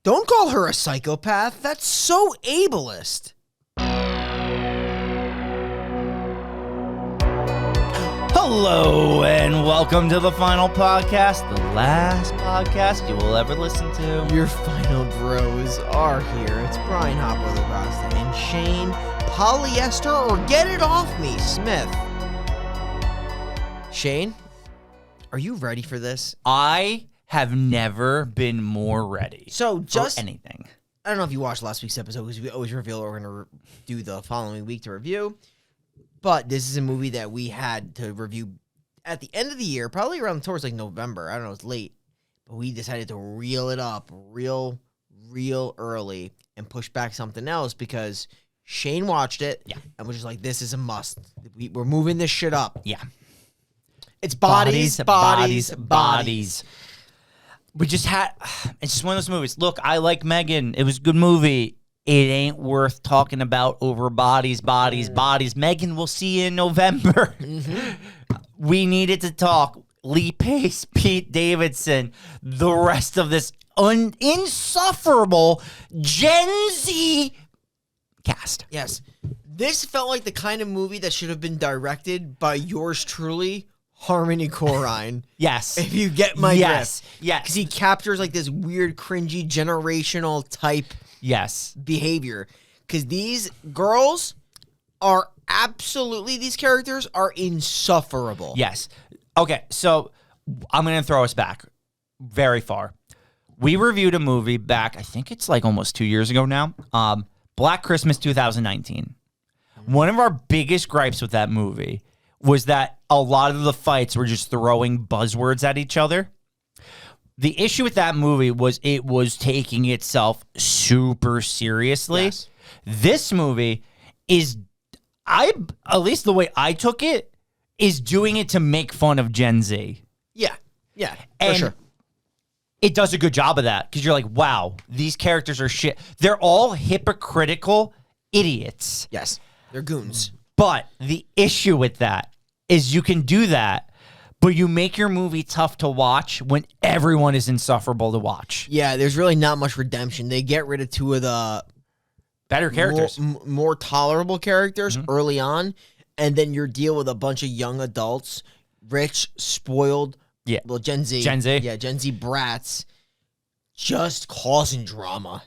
Don't call her a psychopath. That's so ableist. Hello and welcome to the final podcast, the last podcast you will ever listen to. Your final bros are here. It's Bryan Hopper and Shane Polyester or Get It Off Me Smith. Shane, are you ready for this? I have never been more ready. So just for anything. I don't know if you watched last week's episode because we always reveal what we're going to do the following week to review. But this is a movie that we had to review at the end of the year, probably around towards like November. I don't know, it's late. But we decided to reel it up real early and push back something else because Shane watched it and was just like, this is a must. We're moving this shit up. Yeah. It's bodies. We just had, it's just one of those movies. Look, I like Megan. It was a good movie. It ain't worth talking about over bodies. Megan, we'll see you in November. We needed to talk Lee Pace, Pete Davidson, the rest of this insufferable Gen Z cast. Yes. This felt like the kind of movie that should have been directed by yours truly, Harmony Korine. Yes. If you get my drift. Yes. Because he captures like this weird, cringy, generational type behavior. Because these girls are these characters are insufferable. Yes. Okay, so I'm going to throw us back very far. We reviewed a movie back, I think it's like almost 2 years ago now, Black Christmas 2019. One of our biggest gripes with that movie was that a lot of the fights were just throwing buzzwords at each other. The issue with that movie was it was taking itself super seriously. Yes. This movie is, at least the way I took it, is doing it to make fun of Gen Z. Yeah, And for sure. It does a good job of that because you're like, wow, these characters are shit. They're all hypocritical idiots. Yes, they're goons. But the issue with that is you can do that, but you make your movie tough to watch when everyone is insufferable to watch. Yeah, there's really not much redemption. They get rid of two of the better characters, more tolerable characters early on, and then you deal with a bunch of young adults, rich, spoiled, Gen Z. Yeah, Gen Z brats just causing drama.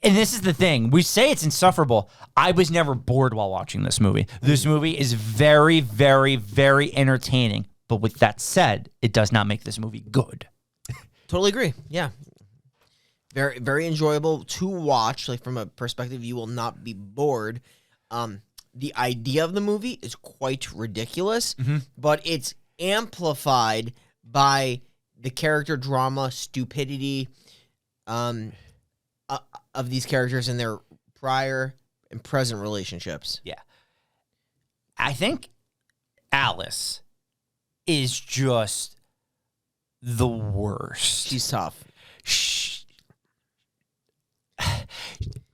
And this is the thing. We say it's insufferable. I was never bored while watching this movie. This movie is very, very, very entertaining. But with that said, it does not make this movie good. Totally agree. Yeah. Very, very enjoyable to watch. Like from a perspective, you will not be bored. The idea of the movie is quite ridiculous, but it's amplified by the character drama, stupidity, of these characters in their prior and present relationships. Yeah. I think Alice is just the worst. She's tough.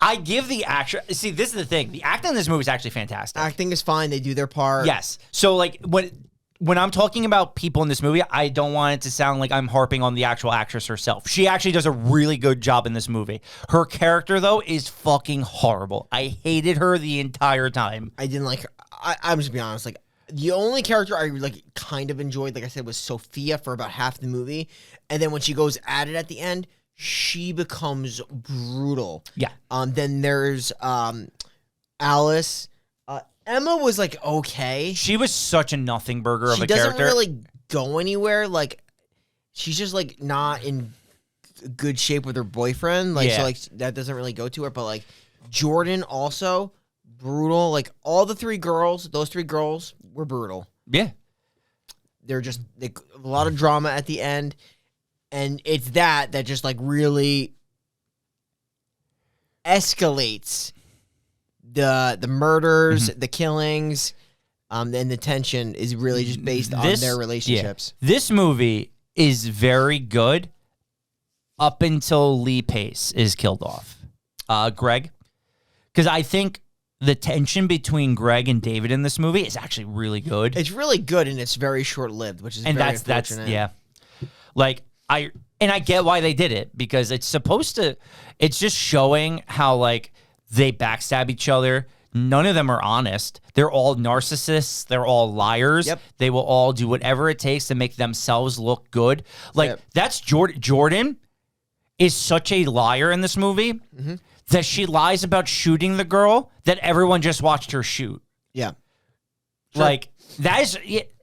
I give the action. See, this is the thing. The acting in this movie is actually fantastic. Acting is fine. They do their part. Yes. So, like, when I'm talking about people in this movie, I don't want it to sound like I'm harping on the actual actress herself. She actually does a really good job in this movie. Her character, though, is fucking horrible. I hated her the entire time. I didn't like her. I'm just being honest. Like, the only character I like kind of enjoyed, like I said, was Sophia for about half the movie. And then when she goes at it at the end, she becomes brutal. Yeah. Then there's Alice. Emma was like okay. She was such a nothing burger of a character. She doesn't really go anywhere. Like she's just like not in good shape with her boyfriend. Like so like that doesn't really go to her. But like Jordan also brutal. Like all the three girls, those three girls were brutal. Yeah. They're just a lot of drama at the end. And it's that just like really escalates the murders, the killings, and the tension is really just based on their relationships. Yeah. This movie is very good up until Lee Pace is killed off. Greg, because I think the tension between Greg and David in this movie is actually really good. It's really good, and it's very short-lived, which is very unfortunate. Yeah. Like, And I get why they did it, because it's just showing how, like, they backstab each other. None of them are honest. They're all narcissists. They're all liars. Yep. They will all do whatever it takes to make themselves look good. Like, that's Jordan is such a liar in this movie that she lies about shooting the girl that everyone just watched her shoot. Yeah. Sure. Like, that is it.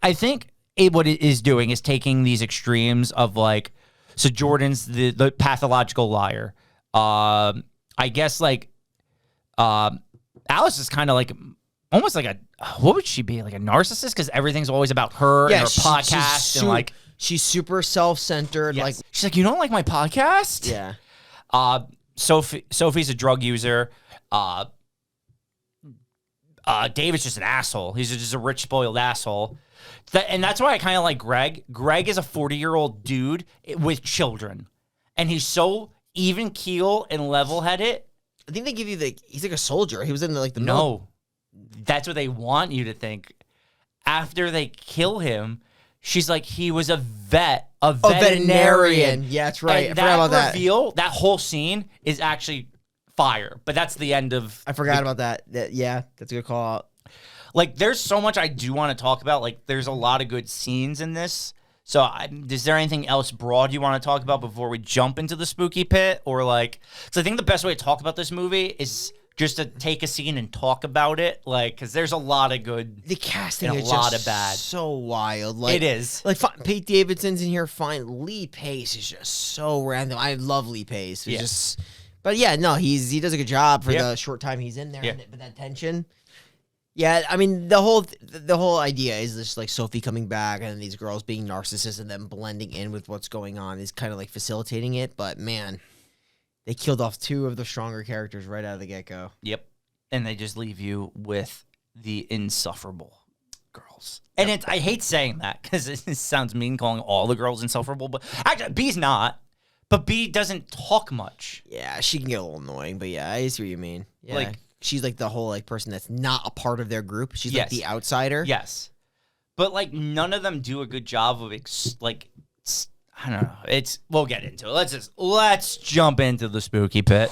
I think what it is doing is taking these extremes of, like, so Jordan's the pathological liar. I guess, like, Alice is kind of like almost like what would she be, like a narcissist, because everything's always about her and her podcast, and like she's super self-centered. Yes. Like, she's like, you don't like my podcast? Yeah. Sophie's a drug user. David's just an asshole. He's just a rich, spoiled asshole. And that's why I kind of like Greg. Greg is a 40-year-old dude with children. And he's so even keel and level-headed. I think they give you he's like a soldier. He was in the No. That's what they want you to think. After they kill him, she's like, he was a veterinarian. Yeah, that's right. And I forgot about reveal, that whole scene is actually fire. But that's the end of... I forgot about that. Yeah, that's a good call out. Like, there's so much I do want to talk about. Like, there's a lot of good scenes in this. So, is there anything else broad you want to talk about before we jump into the spooky pit? Or, like... So, I think the best way to talk about this movie is just to take a scene and talk about it. Like, because there's a lot of good... The casting and is a lot just of bad. So wild. Like, it is. Like, Pete Davidson's in here fine. Lee Pace is just so random. I love Lee Pace. It's just... But, yeah, no, he does a good job for the short time he's in there. Yeah. But that tension... Yeah, I mean, the whole idea is just, like, Sophie coming back and these girls being narcissists and them blending in with what's going on is kind of, like, facilitating it. But, man, they killed off two of the stronger characters right out of the get-go. Yep. And they just leave you with the insufferable girls. And I hate saying that because it sounds mean calling all the girls insufferable. But actually, B's not. But B doesn't talk much. Yeah, she can get a little annoying. But, yeah, I see what you mean. Yeah. Like... She's like the whole like person that's not a part of their group. She's like the outsider. Yes. But like none of them do a good job of I don't know. We'll get into it. Let's jump into the spooky pit.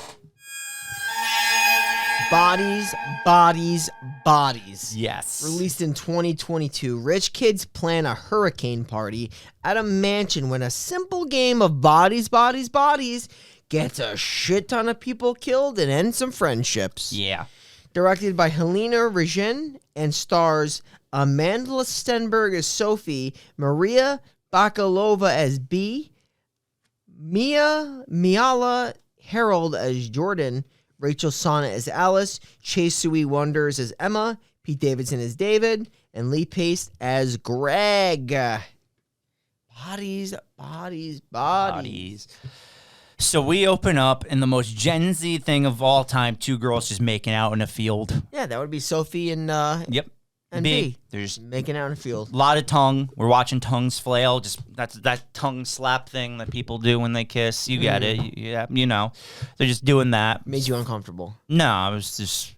Bodies, bodies, bodies. Yes. Released in 2022. Rich kids plan a hurricane party at a mansion when a simple game of bodies, bodies, bodies gets a shit ton of people killed and ends some friendships. Yeah. Directed by Helena Regin and stars Amanda Stenberg as Sophie, Maria Bakalova as B, Miala Harold as Jordan, Rachel Sonnet as Alice, Chase Sui Wonders as Emma, Pete Davidson as David, and Lee Pace as Greg. Bodies, bodies, bodies. So we open up in the most Gen Z thing of all time, two girls just making out in a field. Yeah, that would be Sophie and yep. And B. They're just making out in a field. A lot of tongue. We're watching tongues flail. Just that's that tongue slap thing that people do when they kiss. You get it. Yeah, you know. They're just doing that. Made you uncomfortable. No, I just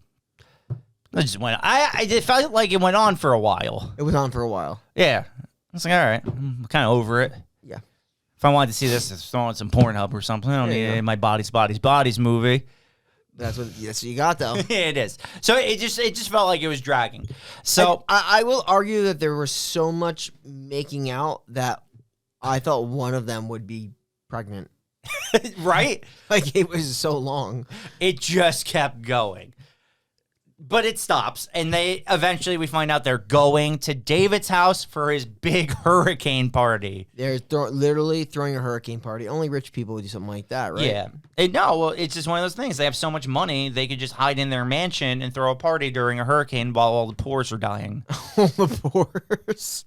went. I felt like it went on for a while. It was on for a while. Yeah. I was like, all right, I'm kind of over it. Yeah. If I wanted to see this, it's on some Pornhub or something. I don't need my Bodies movie. That's what you got, though. It is. So it just felt like it was dragging. So I will argue that there was so much making out that I thought one of them would be pregnant. Right? Like, it was so long. It just kept going. But it stops, and we find out they're going to David's house for his big hurricane party. They're literally throwing a hurricane party. Only rich people would do something like that, right? Yeah. Well, it's just one of those things. They have so much money, they could just hide in their mansion and throw a party during a hurricane while all the poors are dying. All the poors.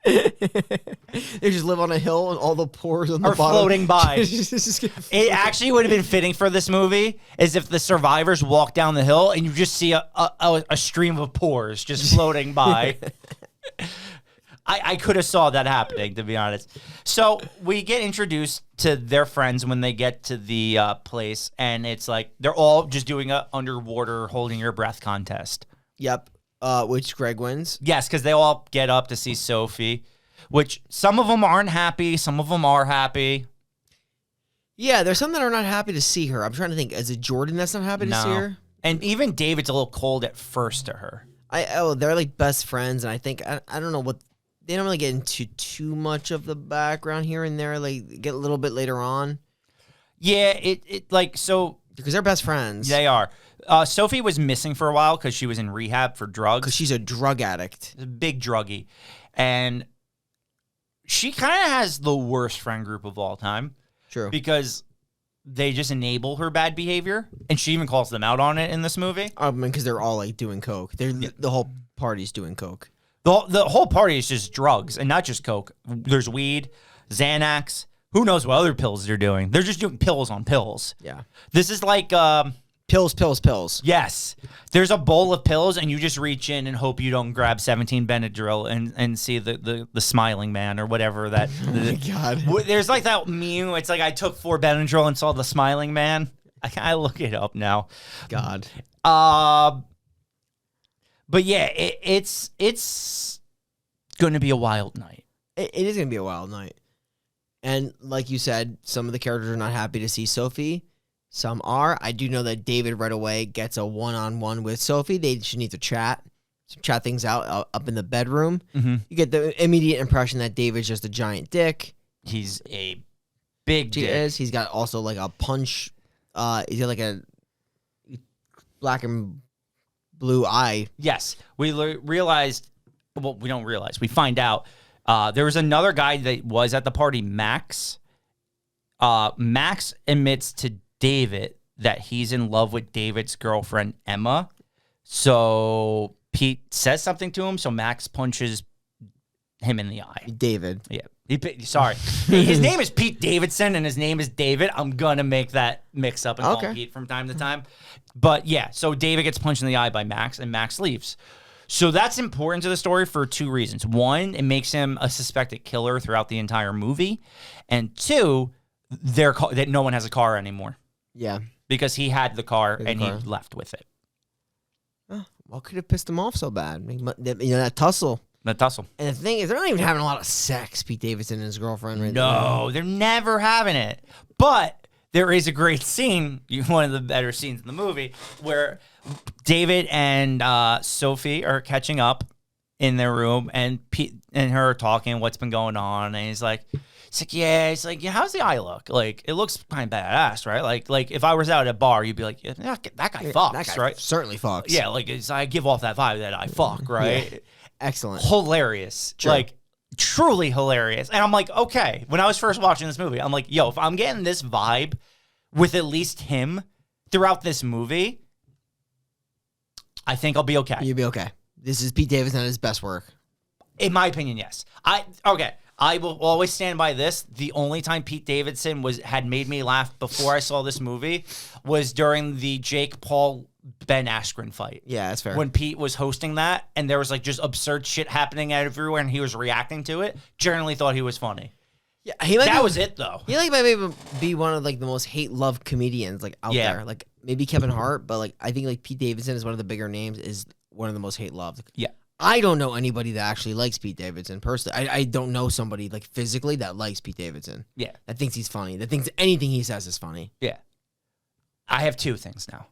They just live on a hill and all the poors on the bottom floating by. It actually would have been fitting for this movie is if the survivors walk down the hill and you just see a stream of poors just floating by. I could have saw that happening, to be honest. So we get introduced to their friends when they get to the place, and it's like they're all just doing a underwater holding your breath contest. Yep. Which Greg wins. Yes, because they all get up to see Sophie. which some of them aren't happy, some of them are happy. Yeah, there's some that are not happy to see her. I'm trying to think. Is it Jordan that's not happy to see her? And even David's a little cold at first to her. They're like best friends, and I think I don't know what they don't really get into too much of the background here and there. Like get a little bit later on. Yeah, it like so because they're best friends. They are. Sophie was missing for a while because she was in rehab for drugs. Because she's a drug addict, a big druggie, and she kind of has the worst friend group of all time. True, because they just enable her bad behavior, and she even calls them out on it in this movie. Because they're all like doing coke. The whole party's doing coke. The whole party is just drugs, and not just coke. There's weed, Xanax. Who knows what other pills they're doing? They're just doing pills on pills. Yeah, this is like pills. Yes, there's a bowl of pills, and you just reach in and hope you don't grab 17 Benadryl and see the smiling man or whatever that. Oh my God. There's like that meme. It's like I took 4 Benadryl and saw the smiling man. I look it up now. God. But yeah, it's gonna be a wild night. It is gonna be a wild night, and like you said, some of the characters are not happy to see Sophie. Some are. I do know that David right away gets a one-on-one with Sophie. They should need to chat things out up in the bedroom. Mm-hmm. You get the immediate impression that David's just a giant dick. He's a big dick. He is. He's got also like a punch. He's got like a black and blue eye. Yes. We realized, well, we don't realize. We find out there was another guy that was at the party, Max. Max admits to David that he's in love with David's girlfriend, Emma. So Pete says something to him, so Max punches him in the eye. David. Yeah. Sorry. His name is Pete Davidson, and his name is David. I'm going to make that mix up and call him Pete from time to time. But yeah, so David gets punched in the eye by Max, and Max leaves. So that's important to the story for 2 reasons. 1, it makes him a suspected killer throughout the entire movie. And 2, that no one has a car anymore. Yeah. Because he had the car and he left with it. Oh, what could have pissed him off so bad? That tussle. That tussle. And the thing is, they're not even having a lot of sex, Pete Davidson and his girlfriend. Right No, they're never having it. But there is a great scene, one of the better scenes in the movie, where David and Sophie are catching up in their room, and Pete and her are talking what's been going on, and he's like, yeah, how's the eye look? Like, it looks kind of badass, right? Like if I was out at a bar, you'd be like, yeah, that guy fucks, that guy right? Certainly fucks. Yeah, like I give off that vibe that I fuck, right? Yeah. Excellent. Hilarious. Sure. Like, truly hilarious. And I'm like, okay, when I was first watching this movie, I'm like, yo, if I'm getting this vibe with at least him throughout this movie, I think I'll be okay. You'll be okay. This is Pete Davidson at his best work. In my opinion, yes. I will always stand by this. The only time Pete Davidson had made me laugh before I saw this movie was during the Jake Paul Ben Askren fight. Yeah, that's fair. When Pete was hosting that, and there was like just absurd shit happening everywhere, and he was reacting to it. Generally thought he was funny. Yeah, that was it though. He might even be one of like the most hate-love comedians like out there. Like maybe Kevin Hart, but like I think like Pete Davidson is one of the bigger names. Is one of the most hate-loved. Yeah. I don't know anybody that actually likes Pete Davidson personally. I don't know somebody like physically that likes Pete Davidson. Yeah. That thinks he's funny. That thinks anything he says is funny. Yeah. I have 2 things now.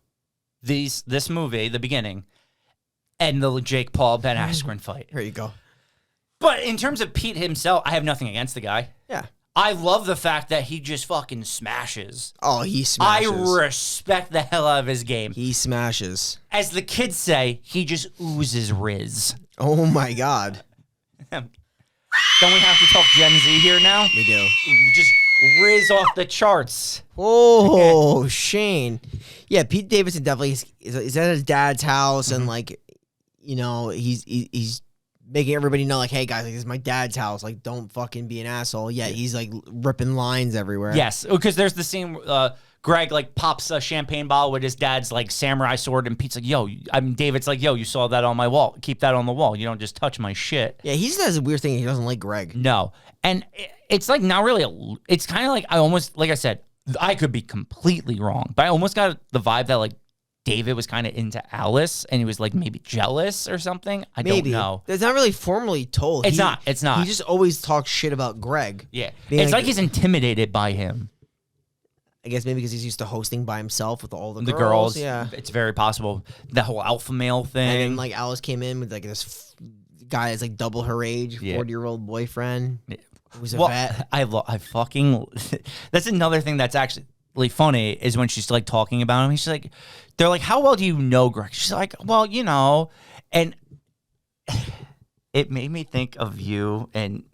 This movie, the beginning, and the Jake Paul Ben Askren fight. Here you go. But in terms of Pete himself, I have nothing against the guy. Yeah. I love the fact that he just fucking smashes. Oh, he smashes. I respect the hell out of his game. He smashes. As the kids say, he just oozes Riz. Oh my God. Don't we have to talk Gen Z here now? We do. Just Riz off the charts. Oh, Shane. Yeah, Pete Davidson definitely is at his dad's house, and like, you know, he's making everybody know, like, hey guys, like, this is my dad's house. Like, don't fucking be an asshole. Yeah, he's like ripping lines everywhere. Yes, because there's the scene. Greg like pops a champagne bottle with his dad's like samurai sword, and Pete's like, "Yo," David's like, "Yo, you saw that on my wall. Keep that on the wall. You don't just touch my shit." Yeah, he just has a weird thing. He doesn't like Greg. No, and it's like not really. It's kind of like I almost, like I said, I could be completely wrong, but I almost got the vibe that like David was kind of into Alice and he was like maybe jealous or something. I don't know. It's not really formally told. It's not. He just always talks shit about Greg. Yeah. It's like he's intimidated by him. I guess maybe because he's used to hosting by himself with all the girls. Yeah. It's very possible. The whole alpha male thing. And then, like, Alice came in with like this guy that's like double her age, 40-year-old boyfriend. Yeah. Who's a vet. I fucking that's another thing that's actually funny is when she's like talking about him. She's like, they're like, how well do you know Greg? She's like, well, you know, and it made me think of you and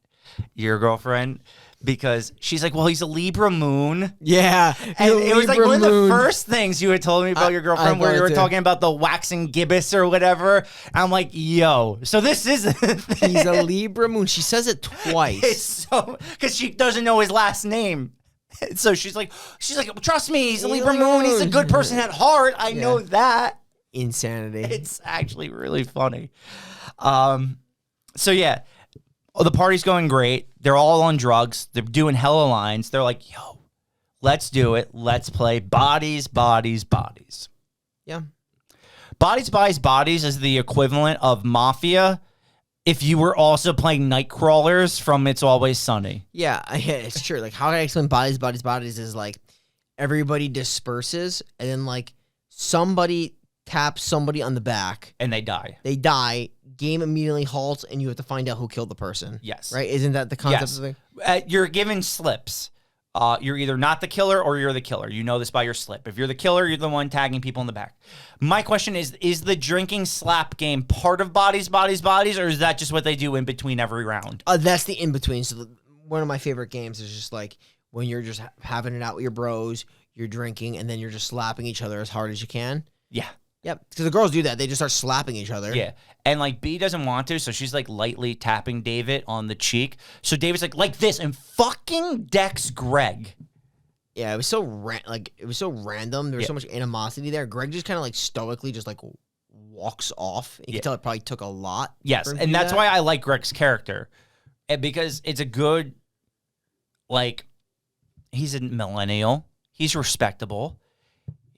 your girlfriend because she's like, well, he's a Libra moon. Yeah. And it was like one of the first things you had told me about your girlfriend where you were talking about the waxing gibbous or whatever. And I'm like, yo, so this is he's a Libra moon. She says it twice. It's so because she doesn't know his last name. So she's like, trust me, he's a Libra moon. He's a good person at heart. I know that. Insanity. It's actually really funny. So yeah, the party's going great. They're all on drugs. They're doing hella lines. They're like, yo, let's do it. Let's play bodies, bodies, bodies. Yeah. Bodies, bodies, bodies is the equivalent of Mafia if you were also playing Nightcrawlers from It's Always Sunny. Yeah, it's true. Like, how can I explain bodies, bodies, bodies is like everybody disperses and then like somebody taps somebody on the back. And they die. They die. Game immediately halts and you have to find out who killed the person. Yes. Right? Isn't that the concept of the thing? You're given slips. You're either not the killer or you're the killer. You know this by your slip. If you're the killer, you're the one tagging people in the back. My question is the drinking slap game part of bodies, bodies, bodies, or is that just what they do in between every round? That's the in-between. So one of my favorite games is just like when you're just having it out with your bros, you're drinking, and then you're just slapping each other as hard as you can. Yeah. Yep. Because the girls do that. They just start slapping each other. Yeah. And like B doesn't want to, so she's like lightly tapping David on the cheek. So David's like this, and fucking decks Greg. Yeah, it was so random. There was so much animosity there. Greg just kind of like stoically just like walks off. You can tell it probably took a lot. Yes, and that's why I like Greg's character. Because it's a good, like, he's a millennial. He's respectable.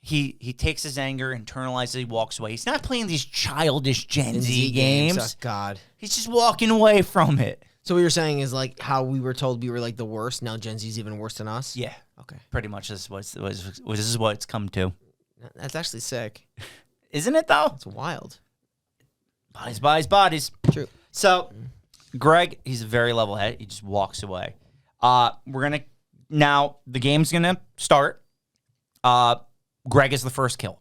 He takes his anger, internalizes, he walks away. He's not playing these childish Gen Z games. Oh, God. He's just walking away from it. So what you're saying is like how we were told we were like the worst. Now Gen Z's even worse than us? Yeah. Okay. Pretty much this is what it's come to. That's actually sick. Isn't it, though? It's wild. Bodies, bodies, bodies. True. So, Greg, he's a very level head. He just walks away. Now, the game's going to start. Greg is the first kill.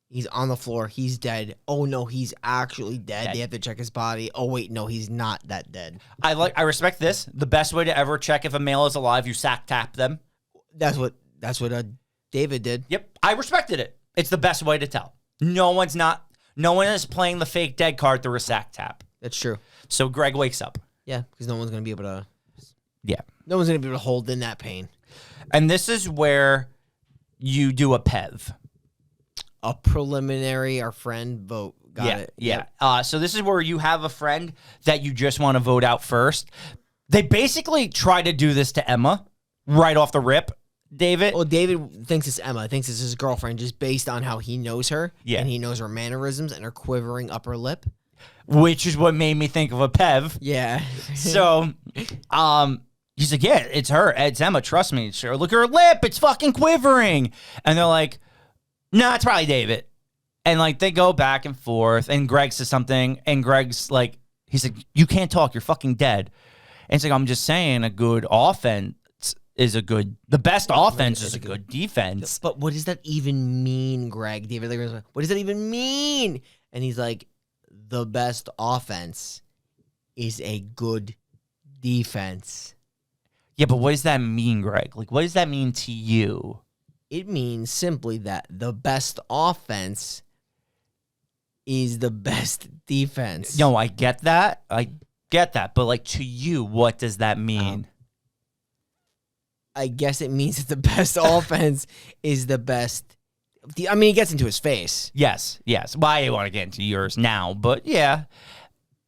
He's on the floor. He's dead. Oh, no, he's actually dead. They have to check his body. Oh, wait, no, he's not that dead. I respect this. The best way to ever check if a male is alive, you sack tap them. That's what David did. Yep, I respected it. It's the best way to tell. No one is playing the fake dead card through a sack tap. That's true. So Greg wakes up. Yeah, because no one's going to be able to. Yeah. No one's going to be able to hold in that pain. And this is where you do a PEV. A preliminary, our friend vote. Got it. Yeah. Yep. So this is where you have a friend that you just want to vote out first. They basically try to do this to Emma right off the rip. David? Well, David thinks it's Emma. Thinks it's his girlfriend just based on how he knows her. Yeah. And he knows her mannerisms and her quivering upper lip. Which is what made me think of a PEV. Yeah. So, he's like, yeah, it's her. It's Emma. Trust me. Sure. Look at her lip. It's fucking quivering. And they're like, no, it's probably David. And like they go back and forth. And Greg says something. And Greg's like, he's like, you can't talk. You're fucking dead. And it's like, I'm just saying a good offense is the best offense is a good defense. But what does that even mean, Greg? David, like, what does that even mean? And he's like, the best offense is a good defense. Yeah, but what does that mean, Greg? Like, what does that mean to you? It means simply that the best offense is the best defense. No, I get that. But like to you, what does that mean? I guess it means that the best offense is the best. I mean, he gets into his face. Yes. Why you want to get into yours now, but yeah.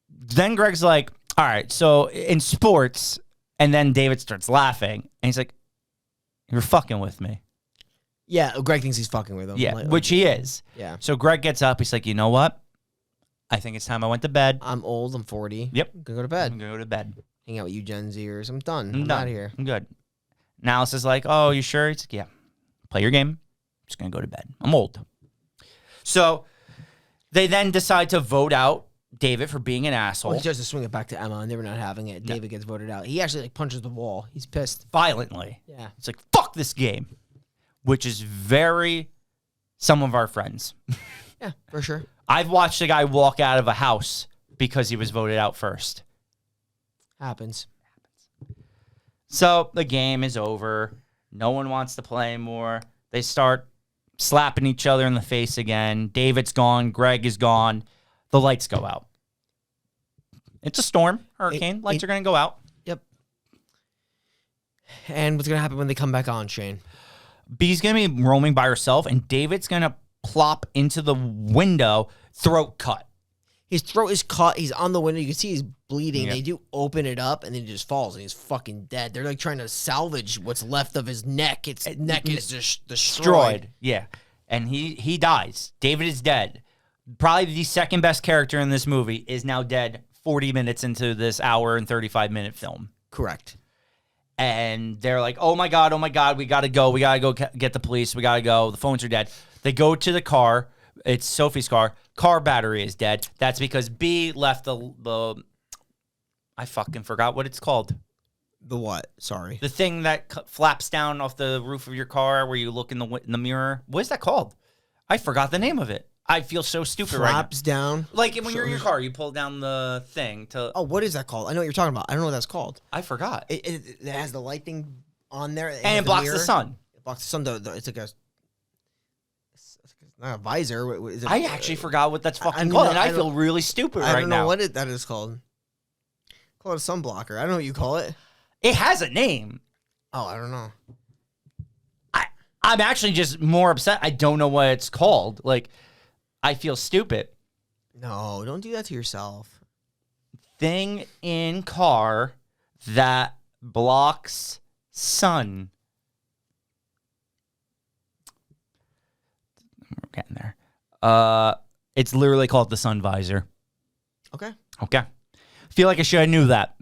Then Greg's like, all right, so in sports, and then David starts laughing, and he's like, you're fucking with me. Yeah, Greg thinks he's fucking with him. Yeah, which he is. Yeah. So Greg gets up. He's like, you know what? I think it's time I went to bed. I'm old. I'm 40. Yep. I'm gonna go to bed. I'm going to go to bed. Hang out with you Gen Zers. I'm done. I'm done. out of here. I'm good. Now Alice is like, oh, you sure? He's like, yeah. Play your game. I'm just going to go to bed. I'm old. So they then decide to vote out David for being an asshole. Well, he tries to swing it back to Emma, and they were not having it. David gets voted out. He actually punches the wall. He's pissed. Violently. Yeah. It's like, fuck this game. Which is very some of our friends. Yeah, for sure. I've watched a guy walk out of a house because he was voted out first. Happens. So the game is over. No one wants to play more. They start slapping each other in the face again. David's gone. Greg is gone. The lights go out. It's a storm, hurricane. Lights are going to go out. Yep. And what's going to happen when they come back on, Shane? B's going to be roaming by herself, and David's going to plop into the window, throat cut. His throat is cut. He's on the window. You can see he's bleeding. Yep. They do open it up, and then he just falls, and he's fucking dead. They're like trying to salvage what's left of his neck. Its neck is destroyed. Yeah, and he dies. David is dead. Probably the second best character in this movie is now dead 40 minutes into this hour and 35-minute film. Correct. And they're like, oh my God, we got to go. We got to go get the police. We got to go. The phones are dead. They go to the car. It's Sophie's car. Car battery is dead. That's because B left the I fucking forgot what it's called. The what? Sorry. The thing that flaps down off the roof of your car where you look in the mirror. What is that called? I forgot the name of it. I feel so stupid right now. Flaps down? Like when you're in your car, you pull down the thing to... Oh, what is that called? I know what you're talking about. I don't know what that's called. I forgot. It has the light thing on there. And it blocks the sun. It blocks the sun. It's like not a visor. Is it, I actually forgot what that's fucking called, and I feel really stupid right now. I don't know what that is called. Call it a sun blocker. I don't know what you call it. It has a name. Oh, I don't know. I'm actually just more upset. I don't know what it's called. Like, I feel stupid. No, don't do that to yourself. Thing in car that blocks sun. We're getting there. It's literally called the sun visor. Okay. Feel like I should have knew that.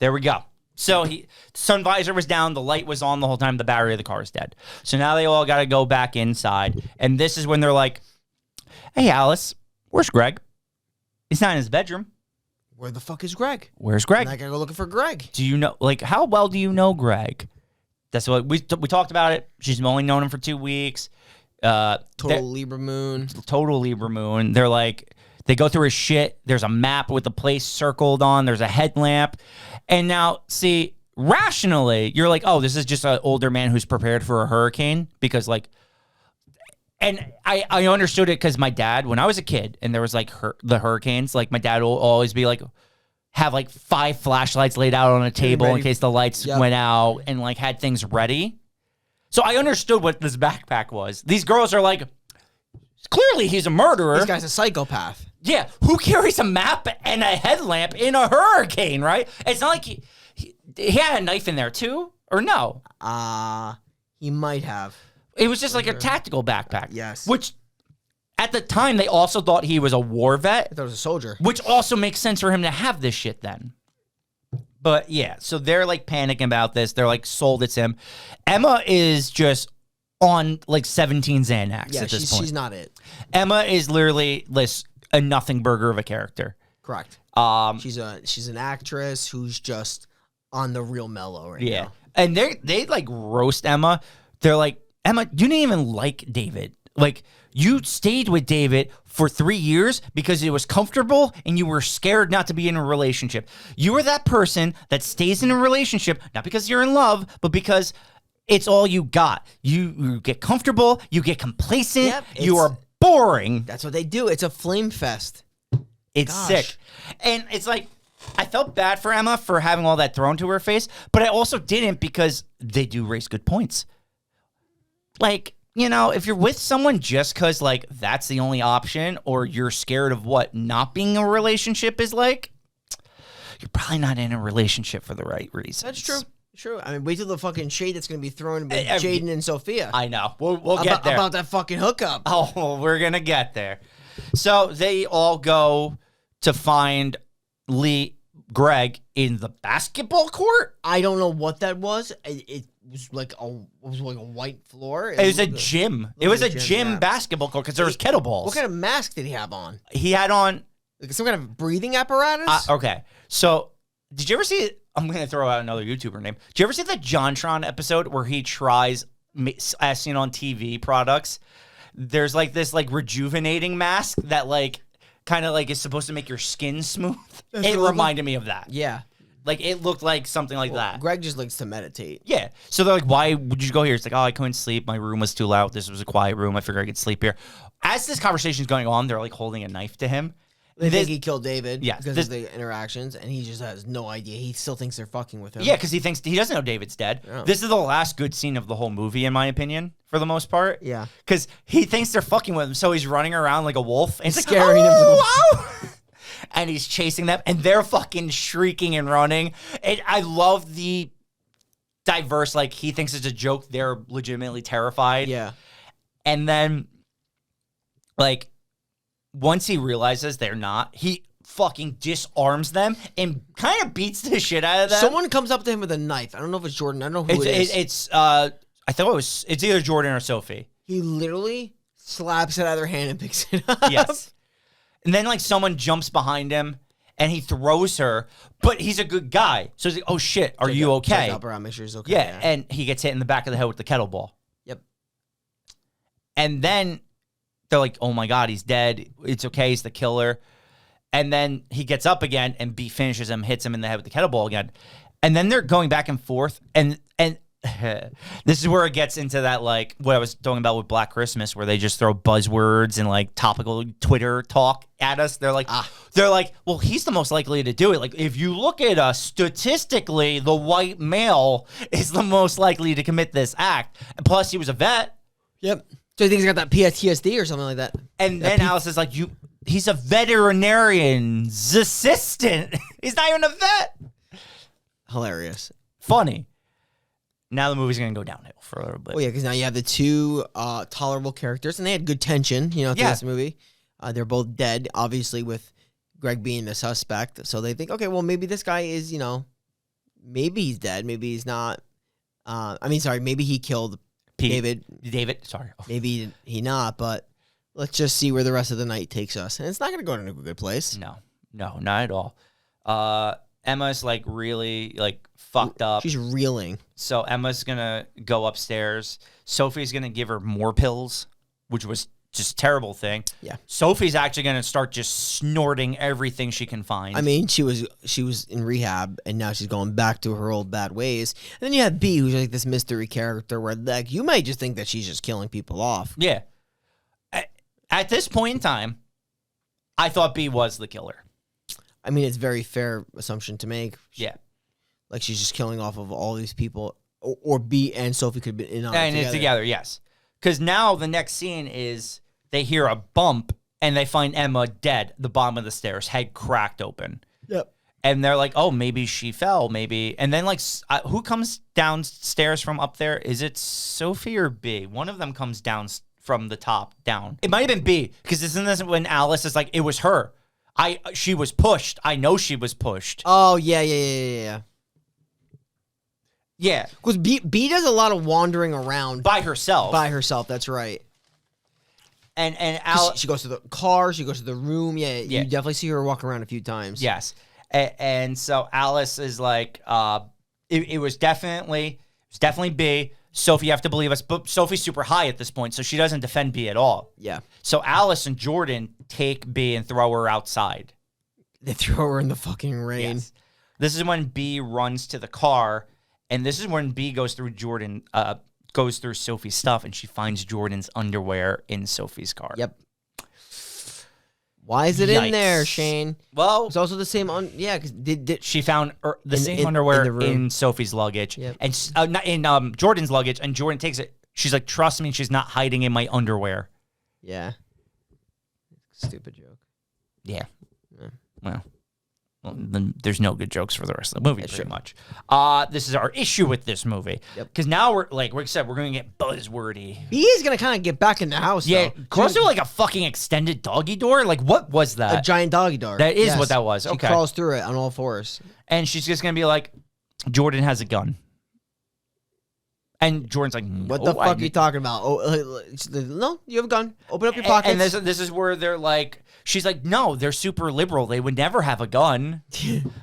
There we go. So sun visor was down, the light was on the whole time, the battery of the car is dead. So now they all got to go back inside, and this is when they're like, hey, Alice, where's Greg? He's not in his bedroom. Where the fuck is Greg? Where's Greg? And I gotta go looking for Greg. Do you know, like, how well do you know Greg? That's what we talked about it. She's only known him for 2 weeks. Total Libra moon. Total Libra moon. They're like, they go through his shit. There's a map with the place circled on. There's a headlamp. And now, see, rationally, you're like, oh, this is just an older man who's prepared for a hurricane. Because, like, and I understood it because my dad, when I was a kid and there was, like, the hurricanes, like, my dad will always be, like, have, like, 5 flashlights laid out on a table in case the lights went out and, like, had things ready. So I understood what this backpack was. These girls are like, clearly he's a murderer. This guy's a psychopath. Yeah, who carries a map and a headlamp in a hurricane, right? It's not like he had a knife in there too, or no? He might have. It was just like a tactical backpack. Yes. Which, at the time, they also thought he was a war vet. I thought he was a soldier. Which also makes sense for him to have this shit then. But yeah, so they're like panicking about this. They're like sold it's him. Emma is just on like 17 Xanax at this point. She's not it. Emma is literally a nothing burger of a character. Correct. She's an actress who's just on the real mellow right now. And they like roast Emma. They're like, Emma, you didn't even like David. Like, you stayed with David for 3 years because it was comfortable and you were scared not to be in a relationship. You are that person that stays in a relationship, not because you're in love, but because it's all you got. You get comfortable, you get complacent, you are boring. That's what they do. It's a flame fest. It's sick. And it's like, I felt bad for Emma for having all that thrown to her face, but I also didn't because they do raise good points. Like, you know, if you're with someone just because, like, that's the only option or you're scared of what not being a relationship is like, you're probably not in a relationship for the right reasons. That's true. True. I mean, wait till the fucking shade that's going to be thrown by Jaden and Sophia. I know. We'll get there. About that fucking hookup. Oh, we're going to get there. So they all go to find Greg in the basketball court. I don't know what that was. It was like a white floor. It was a gym. It was a gym basketball court because there was kettlebells. What kind of mask did he have on? He had on like some kind of breathing apparatus. Okay. So did you ever see it? I'm going to throw out another YouTuber name. Did you ever see the JonTron episode where he tries, as seen on TV products? There's like this like rejuvenating mask that like kind of like is supposed to make your skin smooth. It reminded me of that. Yeah. Like it looked like something like that. Greg just likes to meditate. Yeah. So they're like, why would you go here? It's like, oh, I couldn't sleep. My room was too loud. This was a quiet room. I figured I could sleep here. As this conversation is going on, they're like holding a knife to him. They think he killed David because of the interactions, and he just has no idea. He still thinks they're fucking with him. Yeah, because he doesn't know David's dead. Oh. This is the last good scene of the whole movie, in my opinion, for the most part. Yeah. Because he thinks they're fucking with him, so he's running around like a wolf. And he's scaring him. And he's chasing them, and they're fucking shrieking and running. And I love the diverse, like, he thinks it's a joke. They're legitimately terrified. Yeah. And then, like, once he realizes they're not, he fucking disarms them and kind of beats the shit out of them. Someone comes up to him with a knife. I don't know if it's Jordan. I don't know who it is. It's either Jordan or Sophie. He literally slaps it out of their hand and picks it up. Yes. And then, like, someone jumps behind him and he throws her, but he's a good guy. So he's like, oh, shit, are you okay? Help her out, make sure he's okay. Yeah, and he gets hit in the back of the head with the kettlebell. Yep. And then they're like, oh my God, he's dead. It's okay. He's the killer. And then he gets up again and B finishes him, hits him in the head with the kettlebell again. And then they're going back and forth. And this is where it gets into that, like, what I was talking about with Black Christmas, where they just throw buzzwords and like topical Twitter talk at us. They're like, well, he's the most likely to do it. Like, if you look at us statistically, the white male is the most likely to commit this act. And plus, he was a vet. Yep. So he thinks he's got that PTSD or something like that. And then Alice is like, he's a veterinarian's assistant. He's not even a vet. Hilarious. Funny. Now the movie's going to go downhill for a little bit. Oh, yeah, because now you have the two tolerable characters, and they had good tension, through this movie. They're both dead, obviously, with Greg being the suspect. So they think, okay, well, maybe this guy is, maybe he's dead. Maybe he's not. Maybe he killed David, sorry. Maybe he not, but let's just see where the rest of the night takes us. And it's not going to go to a good place. No, not at all. Emma's like really like fucked up. She's reeling. So Emma's going to go upstairs. Sophie's going to give her more pills, which was just a terrible thing. Yeah. Sophie's actually going to start just snorting everything she can find. I mean, she was in rehab, and now she's going back to her old bad ways. And then you have B, who's like this mystery character where, like, you might just think that she's just killing people off. Yeah. At this point in time, I thought B was the killer. I mean, it's a very fair assumption to make. Yeah. Like, she's just killing off of all these people. Or B and Sophie could be in on it together, yes. Because now the next scene is they hear a bump and they find Emma dead at the bottom of the stairs, head cracked open. Yep. And they're like, oh, maybe she fell, maybe. And then, like, who comes downstairs from up there? Is it Sophie or B? One of them comes down from the top down. It might have been B, because isn't this when Alice is like, it was her. She was pushed. I know she was pushed. Oh, yeah. Yeah. Because B does a lot of wandering around. By herself, that's right. And Alice, she goes to the car, she goes to the room. Yeah, you definitely see her walk around a few times. Yes. And so Alice is like, it was definitely B. Sophie, you have to believe us. But Sophie's super high at this point, so she doesn't defend B at all. Yeah. So Alice and Jordan take B and throw her outside. They throw her in the fucking rain. Yes. This is when B runs to the car, and this is when B goes through Sophie's stuff, and she finds Jordan's underwear in Sophie's car. Yep. Why is it in there, Shane? Well, it's also the same because she found the same underwear in Sophie's luggage, and not in Jordan's luggage, and Jordan takes it. She's like, "Trust me, she's not hiding in my underwear." Yeah. Stupid joke. Yeah. Well, well, then there's no good jokes for the rest of the movie, pretty much. This is our issue with this movie. Because now we're like we said, we're going to get buzzwordy. He is going to kind of get back in the house, though. Close to like a fucking extended doggy door? Like, what was that? A giant doggy door. That is what that was. She crawls through it on all fours. And she's just going to be like, Jordan has a gun. And Jordan's like, no, what the fuck are you talking about? Oh, no, you have a gun. Open up your pockets. And this is where they're like, she's like, no, they're super liberal. They would never have a gun.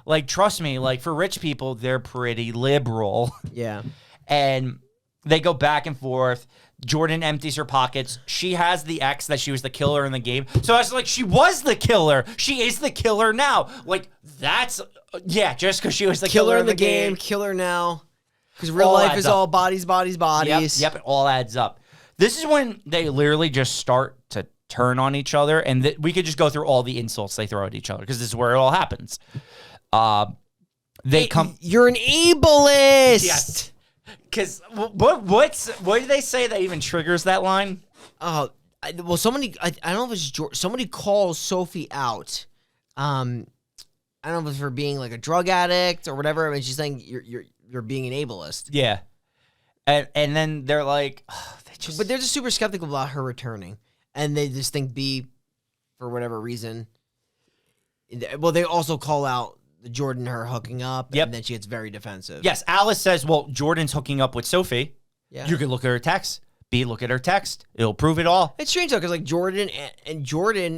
Like, trust me, like for rich people, they're pretty liberal. Yeah. And they go back and forth. Jordan empties her pockets. She has the ex that she was the killer in the game. So I was like, she was the killer. She is the killer now. Like, that's, just because she was the killer in the game. Killer now. Because real life is all bodies. Yep, it all adds up. This is when they literally just start to turn on each other, and we could just go through all the insults they throw at each other, because this is where it all happens. You're an ableist! Yes. Because what do they say that even triggers that line? Well, somebody, I don't know if it's George, somebody calls Sophie out. I don't know if it's for being like a drug addict or whatever. I mean, she's saying you're being an ableist. Yeah. And then they're like, but they're just super skeptical about her returning. And they just think B, for whatever reason. Well, they also call out Jordan, her hooking up. Yep. And then she gets very defensive. Yes. Alice says, well, Jordan's hooking up with Sophie. Yeah. You can look at her text. B, look at her text. It'll prove it all. It's strange, though, because like Jordan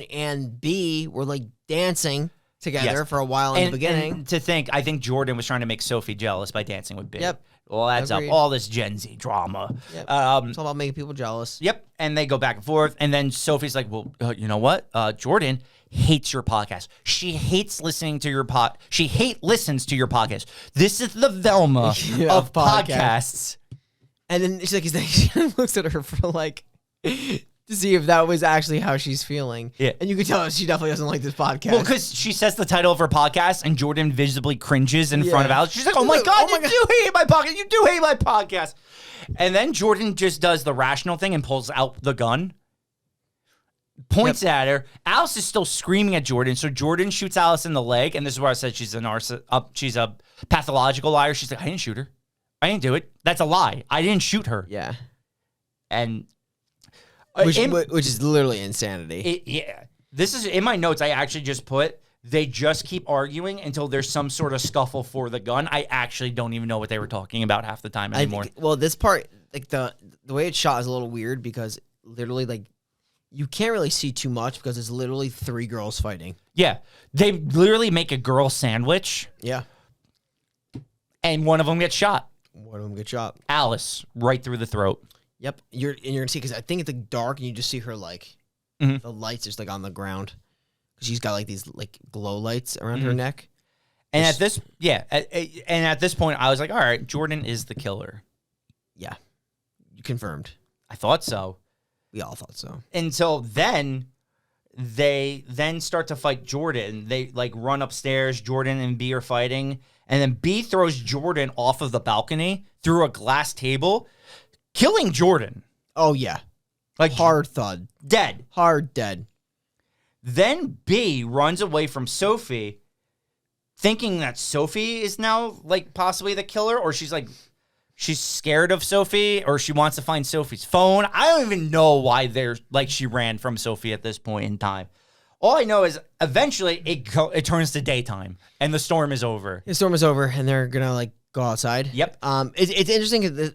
and B were like dancing together for a while in the beginning. And I think Jordan was trying to make Sophie jealous by dancing with B. Yep. Well, adds up. All this Gen Z drama. Yep. It's all about making people jealous. Yep. And they go back and forth. And then Sophie's like, well, you know what? Jordan hates your podcast. She hates listening to your She listens to your podcast. This is the Velma of podcasts. And then she's like, she looks at her for like, to see if that was actually how she's feeling. Yeah. And you can tell she definitely doesn't like this podcast. Well, because she says the title of her podcast and Jordan visibly cringes in front of Alex. She's like, oh my God, you do hate my podcast. You do hate my podcast. And then Jordan just does the rational thing and pulls out the gun, points at her. Alice is still screaming at Jordan. So Jordan shoots Alice in the leg. And this is where I said she's a pathological liar. She's like, I didn't shoot her. I didn't do it. That's a lie. I didn't shoot her. Yeah. And which is literally insanity. This is in my notes. I actually just put, they just keep arguing until there's some sort of scuffle for the gun. I actually don't even know what they were talking about half the time anymore. This part, like the way it's shot is a little weird because literally like you can't really see too much because it's literally 3 girls fighting. Yeah. They literally make a girl sandwich. Yeah. And one of them gets shot. Alice, right through the throat. Yep, you're gonna see because I think it's like dark and you just see her like the lights just like on the ground because she's got like these like glow lights around her neck. And at this point, I was like, all right, Jordan is the killer. Yeah, you confirmed. I thought so. We all thought so. Until then, they start to fight Jordan. They like run upstairs. Jordan and B are fighting, and then B throws Jordan off of the balcony through a glass table, killing Jordan. Oh, yeah. Like hard thud. Dead. Hard dead. Then B runs away from Sophie, thinking that Sophie is now, like, possibly the killer, or she's scared of Sophie, or she wants to find Sophie's phone. I don't even know why she ran from Sophie at this point in time. All I know is eventually it turns to daytime, and the storm is over. The storm is over, and they're gonna, like, go outside. Yep. It's interesting.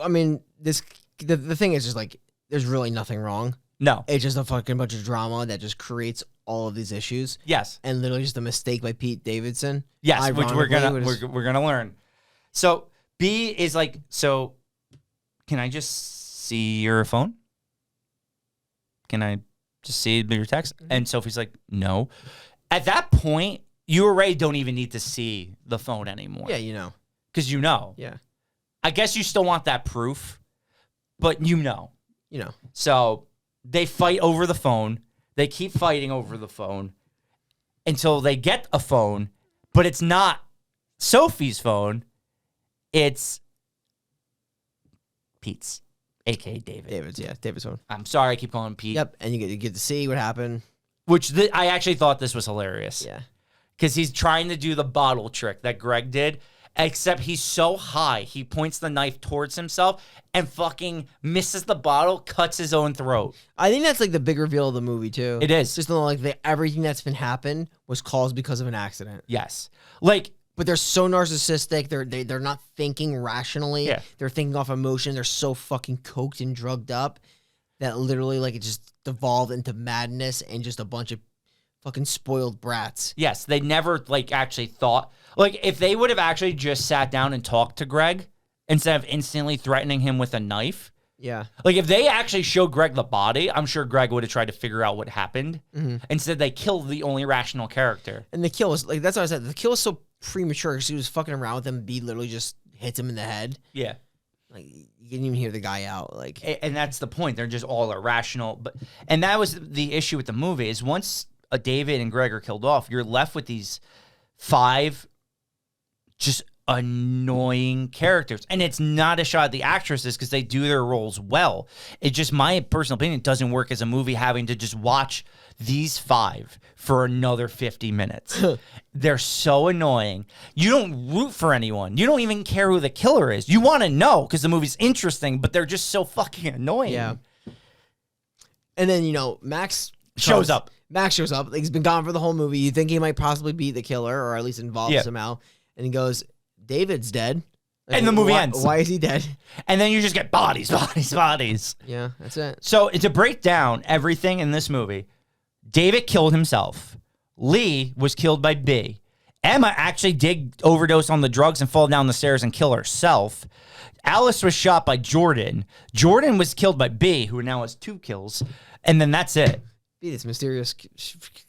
I mean, the thing is just like there's really nothing wrong. No, it's just a fucking bunch of drama that just creates all of these issues. Yes, and literally just a mistake by Pete Davidson. Yes, which we're gonna learn. So B is like, so can I just see your phone? Can I just see your text? And Sophie's like, no. At that point, you already don't even need to see the phone anymore. Yeah, you know, because you know. Yeah. I guess you still want that proof, but you know. You know. So they fight over the phone. They keep fighting over the phone until they get a phone, but it's not Sophie's phone. It's Pete's, a.k.a. David. David's phone. I'm sorry, I keep calling him Pete. Yep, and you get to see what happened. Which I actually thought this was hilarious. Yeah. because he's trying to do the bottle trick that Greg did, except he's so high. He points the knife towards himself and fucking misses the bottle, cuts his own throat. I think that's like the big reveal of the movie too. It is. Just like everything that's been happened was caused because of an accident. Yes. Like, but they're so narcissistic. They're not thinking rationally. Yeah. They're thinking off emotion. They're so fucking coked and drugged up that literally like it just devolved into madness and just a bunch of fucking spoiled brats. Yes, they never like actually thought. Like, if they would have actually just sat down and talked to Greg instead of instantly threatening him with a knife. Yeah. Like, if they actually showed Greg the body, I'm sure Greg would have tried to figure out what happened. Instead, they killed the only rational character. And the kill was like, that's what I said. The kill was so premature because he was fucking around with him. B literally just hits him in the head. Yeah. Like, you didn't even hear the guy out. Like, and that's the point. They're just all irrational. And that was the issue with the movie is once David and Greg are killed off, you're left with these 5 just annoying characters. And it's not a shot at the actresses because they do their roles well. It's just my personal opinion, it doesn't work as a movie having to just watch these 5 for another 50 minutes. They're so annoying. You don't root for anyone. You don't even care who the killer is. You want to know because the movie's interesting, but they're just so fucking annoying. Yeah. And then, Max shows up. Max shows up. Like, he's been gone for the whole movie. You think he might possibly be the killer or at least involved somehow. And he goes, David's dead. Like, and the movie ends. Why is he dead? And then you just get bodies. Yeah, that's it. So to break down everything in this movie, David killed himself. Lee was killed by B. Emma actually did overdose on the drugs and fall down the stairs and kill herself. Alice was shot by Jordan. Jordan was killed by B, who now has 2 kills. And then that's it. This mysterious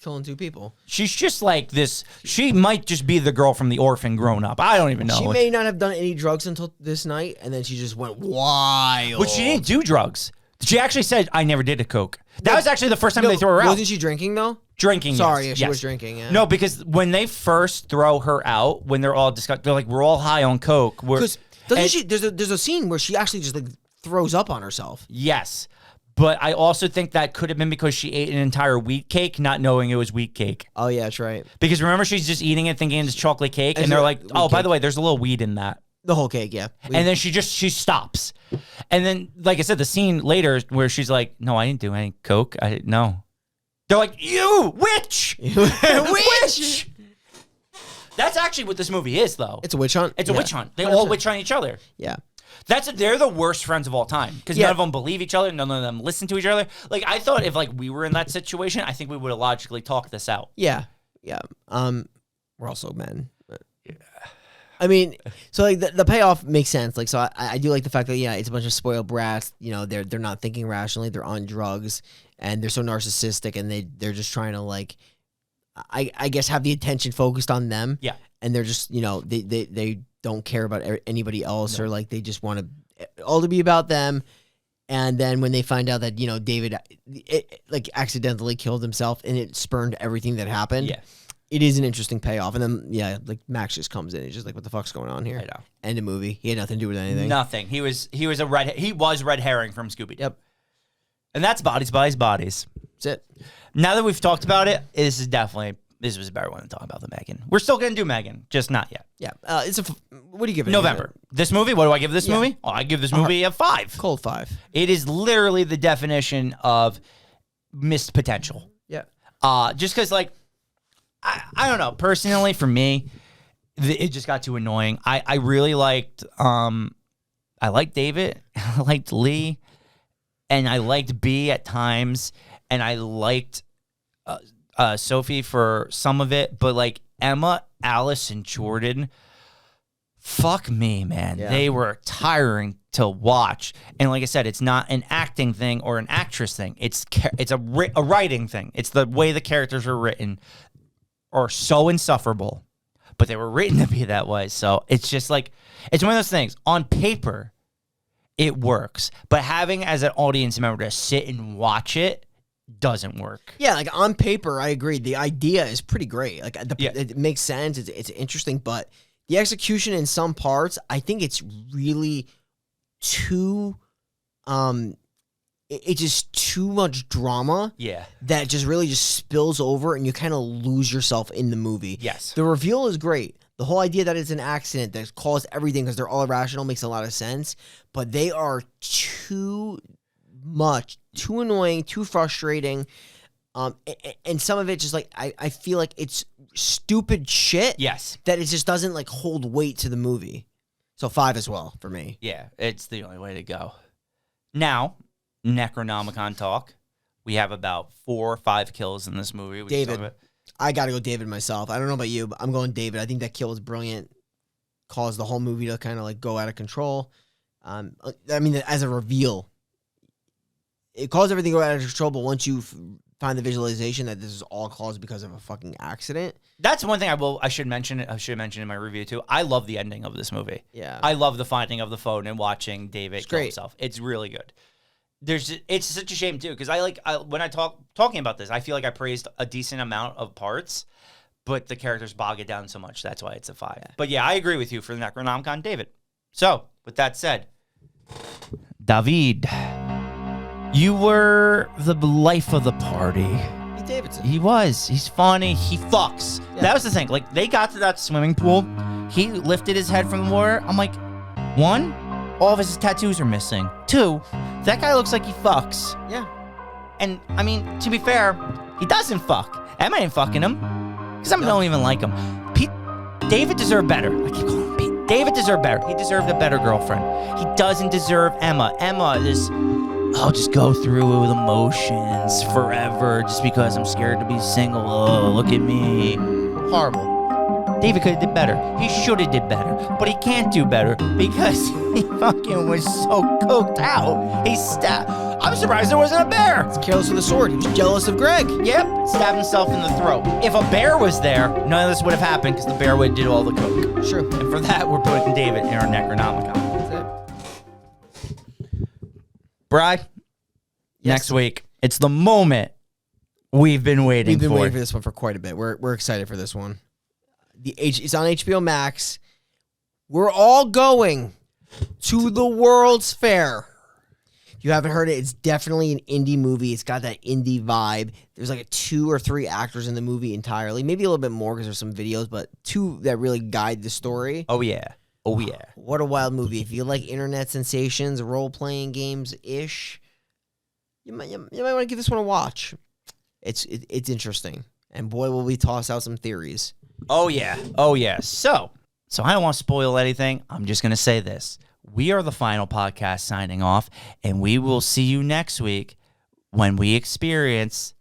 killing 2 people. She's just like this. She might just be the girl from The Orphan grown up. I don't even know. She may not have done any drugs until this night, and then she just went wild. But she didn't do drugs. She actually said, I never did a Coke. That was actually the first time they threw her out. Wasn't she drinking, though? Drinking, Sorry, yes. She was drinking, yeah. No, because when they first throw her out, when they're all discussed, they're like, we're all high on Coke. Because there's a scene where she actually just like throws up on herself. Yes. But I also think that could have been because she ate an entire wheat cake, not knowing it was wheat cake. Oh, yeah, that's right. Because remember, she's just eating it thinking it's chocolate cake, and they're like, oh, by the way, there's a little weed in that. The whole cake, yeah. And then she stops. And then, like I said, the scene later where she's like, no, I didn't do any Coke. No. They're like, you, witch! Witch! That's actually what this movie is, though. It's a witch hunt. It's a witch hunt. They all witch hunt each other. Yeah. They're the worst friends of all time because none of them believe each other. None of them listen to each other. Like, I thought if like we were in that situation, I think we would have logically talked this out. Yeah. Yeah. We're also men. But. Yeah. I mean, so like the payoff makes sense. Like, so I do like the fact that it's a bunch of spoiled brats. They're not thinking rationally. They're on drugs and they're so narcissistic and they're just trying to like, I guess have the attention focused on them. Yeah. And they're just they don't care about anybody else or like they just want to all to be about them. And then when they find out that David like accidentally killed himself and it spurned everything that happened. Yeah. It is an interesting payoff. And then, like, Max just comes in. He's just like, what the fuck's going on here? I know. End of movie. He had nothing to do with anything. Nothing. He was red herring from Scooby-Doo. Yep. And that's Bodies. That's it. Now that we've talked about it, this was a better one to talk about than Megan. We're still going to do Megan, just not yet. Yeah. What do you give it? November. This movie, what do I give this movie? Oh, I give this movie a 5. Cold 5. It is literally the definition of missed potential. Yeah. Just because, like, I don't know. Personally, for me, it just got too annoying. I really liked I liked David, I liked Lee, and I liked B at times, and I liked Sophie for some of it, but like Emma, Alice, and Jordan, fuck me, man. Yeah. They were tiring to watch. And like I said, it's not an acting thing or an actress thing. It's a writing thing. It's the way the characters were written are so insufferable, but they were written to be that way. So it's just like, it's one of those things. On paper, it works, but having as an audience member to sit and watch it doesn't work. Yeah, like on paper, I agree. The idea is pretty great. Like it makes sense. It's interesting, but the execution in some parts, I think it's really too it's just too much drama. Yeah. That just really just spills over and you kind of lose yourself in the movie. Yes. The reveal is great. The whole idea that it's an accident that caused everything because they're all irrational makes a lot of sense. But they are too much, too annoying, too frustrating. And some of it just like, I feel like it's stupid shit. Yes. That it just doesn't like hold weight to the movie. So 5 as well for me. Yeah, it's the only way to go. Now, Necronomicon talk. We have about 4 or 5 kills in this movie. David. I got to go David myself. I don't know about you, but I'm going David. I think that kill was brilliant. Caused the whole movie to kind of like go out of control. I mean, as a reveal, it caused everything to go out of control, but once you find the visualization that this is all caused because of a fucking accident. That's one thing I should mention in my review too. I love the ending of this movie. Yeah. I love the finding of the phone and watching David kill himself. It's really good. It's such a shame too, because when I talking about this, I feel like I praised a decent amount of parts, but the characters bog it down so much. That's why it's a 5. Yeah. But yeah, I agree with you for the Necronomicon, David. So with that said, David, you were the life of the party. Pete Davidson. He was. He's funny. He fucks. Yeah. That was the thing. Like, they got to that swimming pool. He lifted his head from the water. I'm like, 1, all of his tattoos are missing. 2, that guy looks like he fucks. Yeah. And, I mean, to be fair, he doesn't fuck. Emma ain't fucking him. Because Emma don't even like him. David deserved better. I keep calling him Pete. David deserved better. He deserved a better girlfriend. He doesn't deserve Emma. Emma is... I'll just go through the motions forever just because I'm scared to be single. Oh, look at me. Horrible. David could have did better. He should have did better. But he can't do better because he fucking was so coked out. I'm surprised there wasn't a bear. It's careless with a sword. He was jealous of Greg. Yep. Stabbed himself in the throat. If a bear was there, none of this would have happened because the bear would have did all the coke. Sure. And for that, we're putting David in our Necronomicon. Bryan, next week, it's the moment we've been waiting for. We've been waiting for this one for quite a bit. We're excited for this one. It's on HBO Max. We're all going to the World's Fair. If you haven't heard it, it's definitely an indie movie. It's got that indie vibe. There's like 2 or 3 actors in the movie entirely. Maybe a little bit more because there's some videos, but 2 that really guide the story. Oh, yeah. Oh, yeah. What a wild movie. If you like internet sensations, role-playing games-ish, you might want to give this one a watch. It's interesting. And boy, will we toss out some theories. Oh, yeah. Oh, yeah. So I don't want to spoil anything. I'm just going to say this. We are the final podcast signing off, and we will see you next week when we experience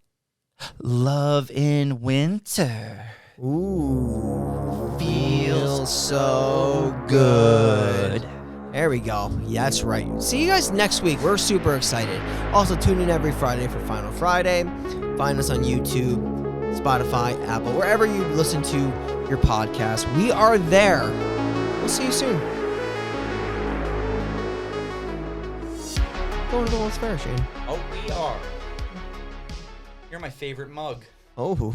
Love in Winter. Ooh, feels so good. There we go. Yeah, that's right. See you guys next week. We're super excited. Also, tune in every Friday for Final Friday. Find us on YouTube, Spotify, Apple, wherever you listen to your podcast. We are there. We'll see you soon. Going to the World's Fair, Shane. Oh, we are. You're my favorite mug. Oh.